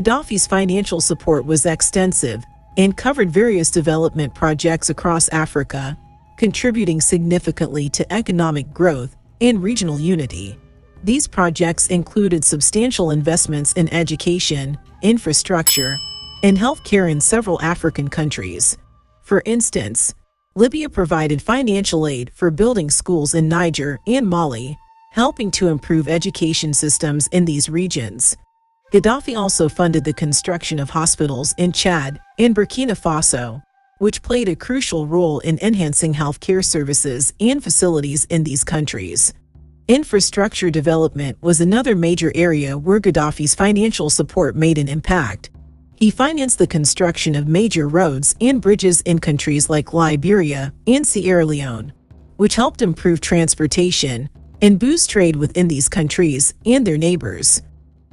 Gaddafi's financial support was extensive and covered various development projects across Africa, contributing significantly to economic growth and regional unity. These projects included substantial investments in education, infrastructure, and healthcare in several African countries. For instance, Libya provided financial aid for building schools in Niger and Mali, helping to improve education systems in these regions. Gaddafi also funded the construction of hospitals in Chad and Burkina Faso, which played a crucial role in enhancing healthcare services and facilities in these countries. Infrastructure development was another major area where Gaddafi's financial support made an impact. He financed the construction of major roads and bridges in countries like Liberia and Sierra Leone, which helped improve transportation and boost trade within these countries and their neighbors.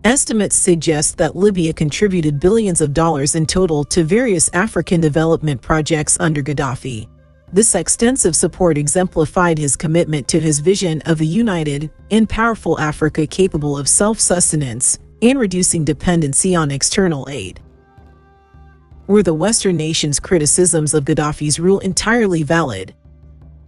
Estimates suggest that Libya contributed billions of dollars in total to various African development projects under Gaddafi. This extensive support exemplified his commitment to his vision of a united and powerful Africa capable of self-sustenance and reducing dependency on external aid. Were the Western nations' criticisms of Gaddafi's rule entirely valid?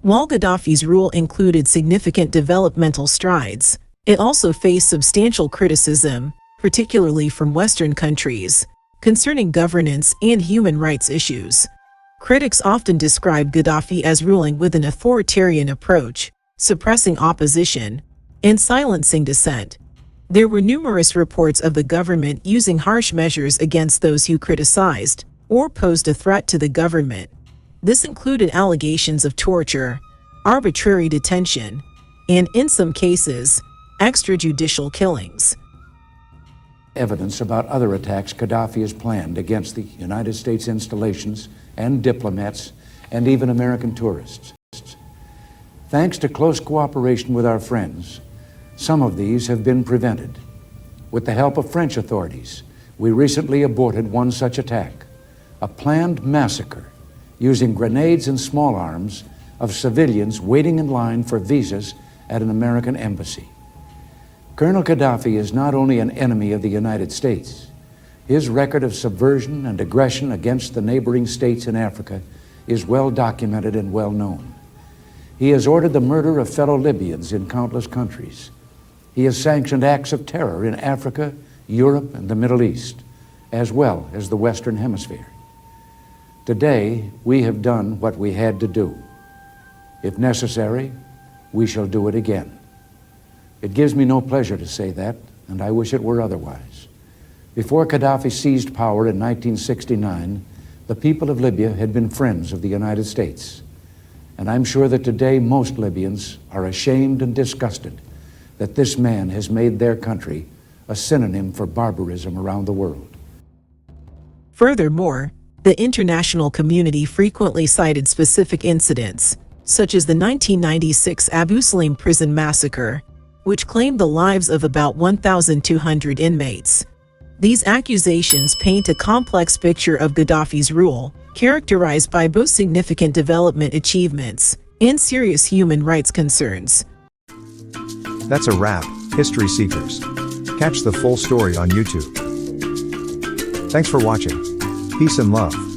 While Gaddafi's rule included significant developmental strides, it also faced substantial criticism, particularly from Western countries, concerning governance and human rights issues. Critics often describe Gaddafi as ruling with an authoritarian approach, suppressing opposition, and silencing dissent. There were numerous reports of the government using harsh measures against those who criticized or posed a threat to the government. This included allegations of torture, arbitrary detention, and, in some cases, extrajudicial killings. Evidence about other attacks Gaddafi has planned against the United States installations and diplomats and even American tourists. Thanks to close cooperation with our friends, some of these have been prevented. With the help of French authorities, we recently aborted one such attack, a planned massacre using grenades and small arms of civilians waiting in line for visas at an American embassy. Colonel Gaddafi is not only an enemy of the United States. His record of subversion and aggression against the neighboring states in Africa is well documented and well known. He has ordered the murder of fellow Libyans in countless countries. He has sanctioned acts of terror in Africa, Europe, and the Middle East, as well as the Western Hemisphere. Today, we have done what we had to do. If necessary, we shall do it again. It gives me no pleasure to say that, and I wish it were otherwise. Before Gaddafi seized power in 1969, the people of Libya had been friends of the United States. And I'm sure that today most Libyans are ashamed and disgusted that this man has made their country a synonym for barbarism around the world. Furthermore, the international community frequently cited specific incidents, such as the 1996 Abu Salim prison massacre, which claimed the lives of about 1,200 inmates. These accusations paint a complex picture of Gaddafi's rule, characterized by both significant development achievements and serious human rights concerns. That's a wrap, History Seekers. Catch the full story on YouTube. Thanks for watching. Peace and love.